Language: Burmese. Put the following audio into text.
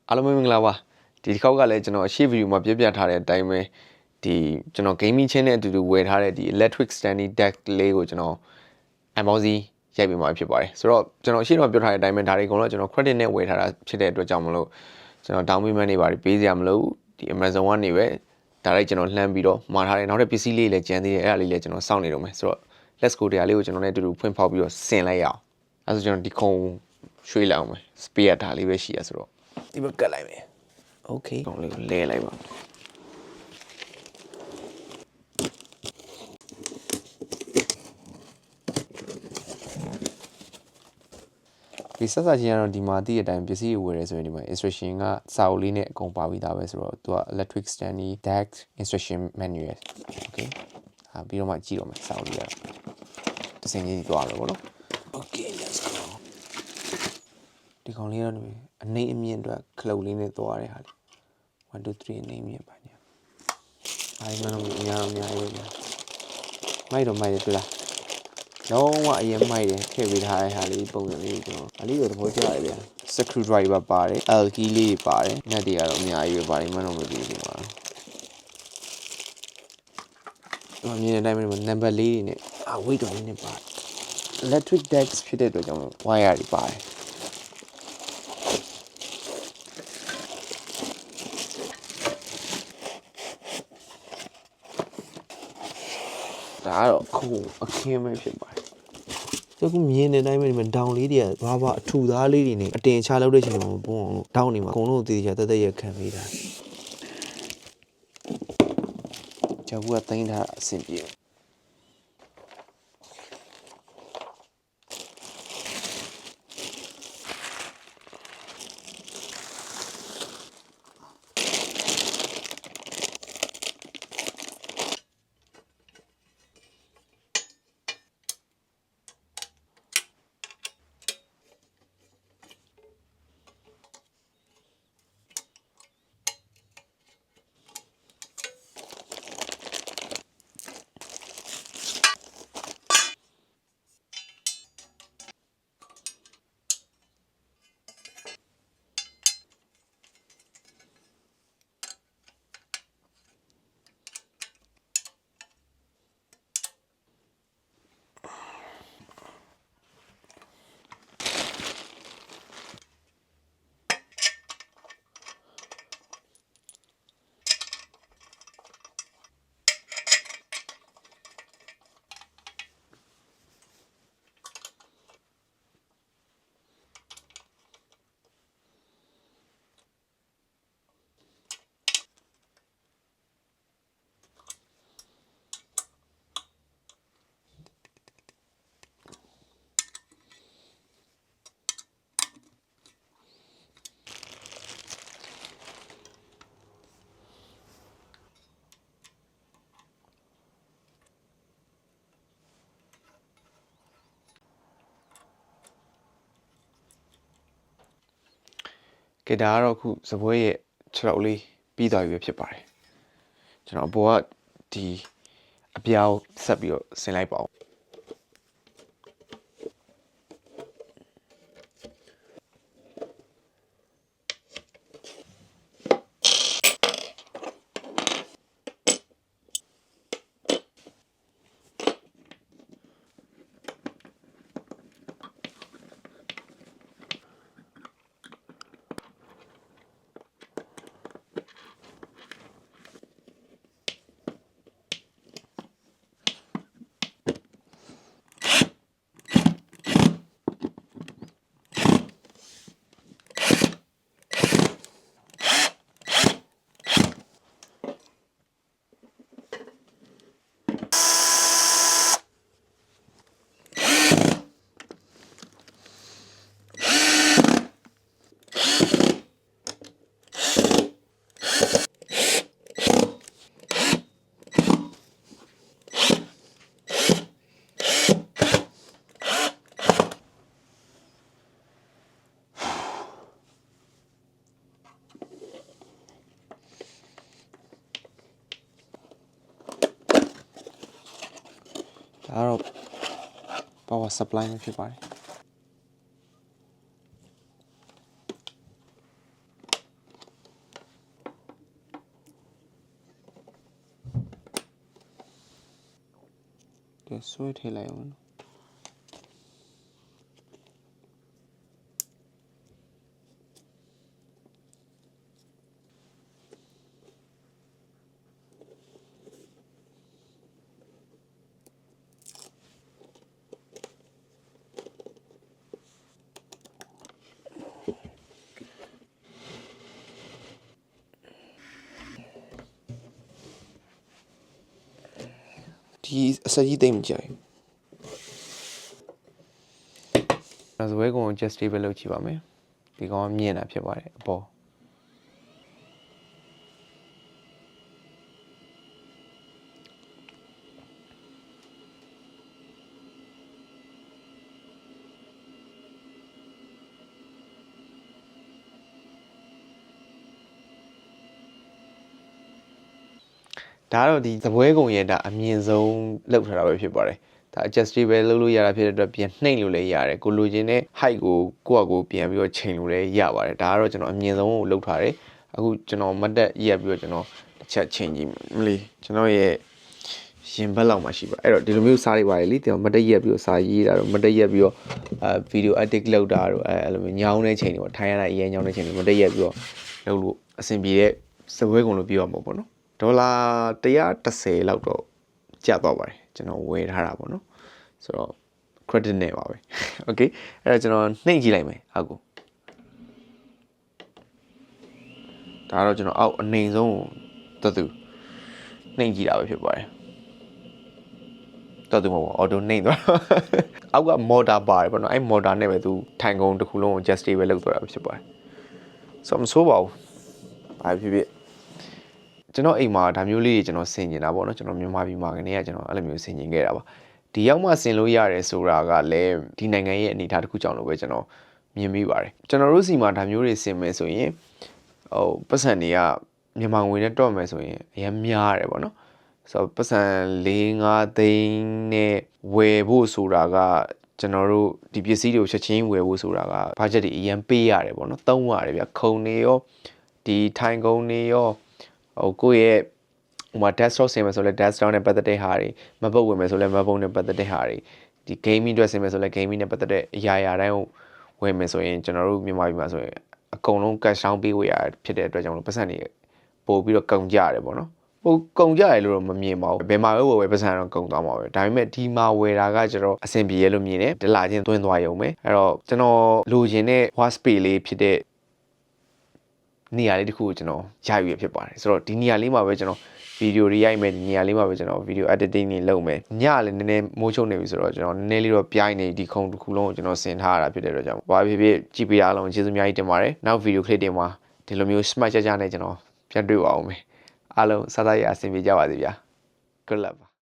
အားလုံးမင်္ဂလာပါဒီတစ်ခေါက်ကလည်းကျွန်တော်အရှိ video မှာပြပြထားတဲ့အတိုင်းပဲဒီကျွန်တော် gaming ချင်းနဲ့အတူတူဝယ်ထားတဲ့ဒီ electric standing deck လေးကိုကျွန်တော် unboxing ရိုက်ပေးမှာဖြစ်ပါတယ်ဆိုတော့ကျွန်တော်အရှိတော့ပြောထားတဲ့အတိုင်းပဲဒါတွေအကုန်လုံးကျွန်တော် credit နဲ့ဝယ်ထားတာဖြစ်တဲ့အတွက်ကြောင့်မလို့ကျွန်တော် down payment တွေပါတယ်ပေးစရာမလိုဒီ Amazon ကနေပဲဒါလိုက်ကျွန်တော်လှမ်းပြီးတော့မှာထားတယ်နောက်ထပ်ပစ္စည်းလေးလည်းကျန်သေးတယ်အဲ့ဒါလေးလည်းကျွန်တော်စောင့်နေတော့မယ်ဆိုတော့ let's go တရားလေးကိုကျွန်တော်လည်းအတူတူဖွင့်ဖောက်ပြီးတော့ဆင်လိုက်ရအောင်အဲ့ဆိုကျွန်တော်ဒီခုံရွှေ့လိုက်အောင်မယ် spare ဒါလေးပဲရှိရဆိုတော့ဒီဘက်ကတ်လိုက်မယ် okay ကောင်းလေးကိုလဲလိုက်ပါဒီဆက်စားချင်းကတော့ဒီမှာတည့်တဲ့အတိုင်းပစ္စည်းဝယ်ရဲဆိုရင်ဒီမှာ instruction ကစာအုပ်လေးနဲ့အကုန်ပါပြီးသားပဲဆိုတော့သူက electric standing deck instruction manual okay ပြီးတော့မှကြည့်တော့မယ်စာအုပ်လေးကတော့တစ်စင်းကြီးသွားတော့ဗောနော် okay let's go ဒီကောင်လေးကတော့အနေအမြင့်အတွက်ခလုတ်လေးနဲ့သွားတဲ့ဟာလေး1 2 3အနေအမြင့်ပါညာအားမလို့အများကြီးပဲမိုက်တော့မိုက်တယ်တွေ့လားလုံးဝအရင်မိုက်တယ်ထည့်ပေးထားတဲ့ဟာလေးပုံစံလေးကျွန်တော်အလေးတော့သဘောကျတယ်ဗျာ screw driver ပါတယ် L key လေးပါတယ်ညက်တွေကတော့အများကြီးပဲပါတယ်မနှောမသိဘူးဒီမှာမြင်တဲ့အတိုင်းပဲ number လေးတွေနဲ့weight တော်လေးနဲ့ပါတယ် electric decks ဖြစ်တဲ့အတွက်ကြောင့် wire တွေပါတယ်ဒါကတော့အခုအခင်းပဲဖြစ်ပါတယ်အခုမြင်တဲ့အတိုင်းပဲဒီမှာဒေါင်လေးတွေကဘာဘာအထူသားလေးတွေနဲ့အတင်ချလောက်တဲ့ချိန်မှာမပုံအောင်လို့ဒေါင်နေမှာအကုန်လုံးတည်တည်ချာတက်တက်ရခံပေးတာကျော်ဘူးကတိုင်းထားအဆင်ပြေကဲဒါကတော့အခုစပွဲရဲ့6လေးပြီးသွားပြီပဲဖြစ်ပါတယ်ကျွန်တော်အပေါ်ကဒီအပြောင်းဆက်ပြီးတော့ဆင်လိုက်ပါဦးဒါတော့ power supply ပဲဖြစ်ပါတယ် ကဲဆွဲထည့်လိုက်အောင်ဒီအစကြီးတိတ်မကြိုက်အဲ့ဒါဆိုဝဲကောင် adjustable ပဲလုပ်ကြည့်ပါမယ်ဒီကောင်ကမြင့်တာဖြစ်ပါတယ်အပေါ်ဒါကတော့ဒီသပွဲကုံရဲ့ဒါအမြင့်ဆုံးလောက်ထားတာပဲဖြစ်ပါတယ်ဒါ adjustable လုပ်လို့ရတာဖြစ်တဲ့အတွက်ပြန်နှိမ့်လို့လည်းရတယ်ကိုလိုချင်တဲ့ height ကိုကိုယ့်အကိုပြန်ပြီးတော့ချိန်လို့လည်းရပါတယ်ဒါကတော့ကျွန်တော်အမြင့်ဆုံးကိုလုပ်ထားတယ်အခုကျွန်တော်မတ်တက်ရက်ပြီးတော့ကျွန်တော်တစ်ချက်ချိန်ကြည့်မလေးကျွန်တော်ရဲ့ရင်ဘက်လောက်မှရှိပါအဲ့တော့ဒီလိုမျိုးစားတွေပါတယ်လေကျွန်တော်မတ်တက်ရက်ပြီးတော့စားရေးတာတော့မတ်တက်ရက်ပြီးတော့ဗီဒီယို edit လုပ်တာတော့အဲ့လိုမျိုးညောင်းတဲ့ချိန်တွေပေါ့ထိုင်ရတာအရင်ညောင်းတဲ့ချိန်တွေမတ်တက်ရက်ပြီးတော့လုပ်လို့အဆင်ပြေတဲ့စပွဲကုံလို့ပြောရမှာပေါ့နော်ဒေါ်လာ130လောက်တော့ကျသွားပါတယ်ကျွန်တော်ဝယ်ထားတာပေါ့နော်ဆိုတော့ credit နဲ့ပါပဲ okay အဲ့တော့ကျွန်တော်နှိမ့်ကြည့်လိုက်မယ်အောက်ကိုဒါတော့ကျွန်တော်အောက်အနေဆုံးကိုတသူနှိမ့်ကြည့်တာပဲဖြစ်ပါတယ်တော်သူမဟုတ်ပါအော်တိုနှိမ့်သွားအောက်ကမော်တာပါတယ်ပေါ့နော်အဲ့မော်တာနဲ့ပဲသူထိုင်ကုန်တစ်ခုလုံးကို adjustable ပဲလုပ်သွားတာဖြစ်ပါတယ်ဆိုတော့မဆိုးပါဘူးဘာဖြစ်ဖြစ်ကျွန်တော်အိမ်မှာဒါမျိုးလေးတွေကျွန်တော်ဆင်ကျင်တာပေါ့နော်ကျွန်တော်မြန်မာပြည်မှာကနေကကျွန်တော်အဲ့လိုမျိုးဆင်ကျင်ခဲ့တာပါဒီရောက်မှဆင်လို့ရတယ်ဆိုတာကလည်းဒီနိုင်ငံရဲ့အနေအထားတစ်ခုကြောင့်လို့ပဲကျွန်တော်မြင်မိပါတယ်ကျွန်တော်တို့စီမှာဒါမျိုးတွေဆင်မယ်ဆိုရင်ပတ်စံတွေကမြန်မာငွေနဲ့တွက်မယ်ဆိုရင်အများများတယ်ပေါ့နော်ဆိုတော့ပတ်စံ4-5သိန်းနဲ့ဝယ်ဖို့ဆိုတာကကျွန်တော်တို့ဒီပစ္စည်းတွေကိုချက်ချင်းဝယ်ဖို့ဆိုတာကဘတ်ဂျက်တွေအရင်ပေးရတယ်ပေါ့နော်သုံးရတယ်ဗျခုံနေရောဒီထိုင်ကုန်နေရောကိုယ့်ရဲ့ဟိုမှာ desktop ဆင်မယ်ဆိုလဲ desktop နဲ့ပတ်သက်တဲ့ဟာတွေမပုတ်ဝင်မယ်ဆိုလဲမပုတ်နဲ့ပတ်သက်တဲ့ဟာတွေဒီ gaming အတွက်ဆင်မယ်ဆိုလဲ gaming နဲ့ပတ်သက်တဲ့အရာတိုင်းကိုဝယ်မယ်ဆိုရင်ကျွန်တော်တို့မြန်မာပြည်မှာဆိုရင်အကုန်လုံး cash down ပေးဝယ်ရဖြစ်တဲ့အတွက်ကြောင့်ပတ်စံတွေပို့ပြီးတော့ကုန်ကြရတယ်ပေါ့နော်ဟိုကုန်ကြရလို့တော့မမြင်ပါဘူးဘယ်မှာဝယ်ပတ်စံတော့ကုန်သွားမှာပဲဒါပေမဲ့ဒီမှာဝယ်တာကကျွန်တော်အဆင်ပြေရလို့မြင်တယ်တလာချင်းသွင်းသွားရုံပဲအဲ့တော့ကျွန်တော်လိုချင်တဲ့ watch space လေးဖြစ်တဲ့နေရာလေးတစ်ခုကိုကျွန်တော်ရယူရဖြစ်ပါတယ်ဆိုတော့ဒီနေရာလေးမှာပဲကျွန်တော်ဗီဒီယိုတွေရိုက်မယ်ဒီနေရာလေးမှာပဲကျွန်တော်ဗီဒီယို editing တွေလုပ်မယ်ညလည်းနည်းနည်းမိုးချုပ်နေပြီဆိုတော့ကျွန်တော်နည်းနည်းလေးတော့ပြိုင်းနေဒီခုံတစ်ခုလုံးကိုကျွန်တော်ဆင်ထားရတာဖြစ်တဲ့အတွက်ကြောင့်ဘာဖြစ်ဖြစ်ကြည့်ပေးအားလုံးကျေးဇူးအများကြီးတင်ပါတယ်နောက်ဗီဒီယို clip တွေမှာဒီလိုမျိုး smart ကြကြနဲ့ကျွန်တော်ပြန်တွေ့ပါအောင်မယ်အားလုံးစားစားရအဆင်ပြေကြပါစေဗျာ good luck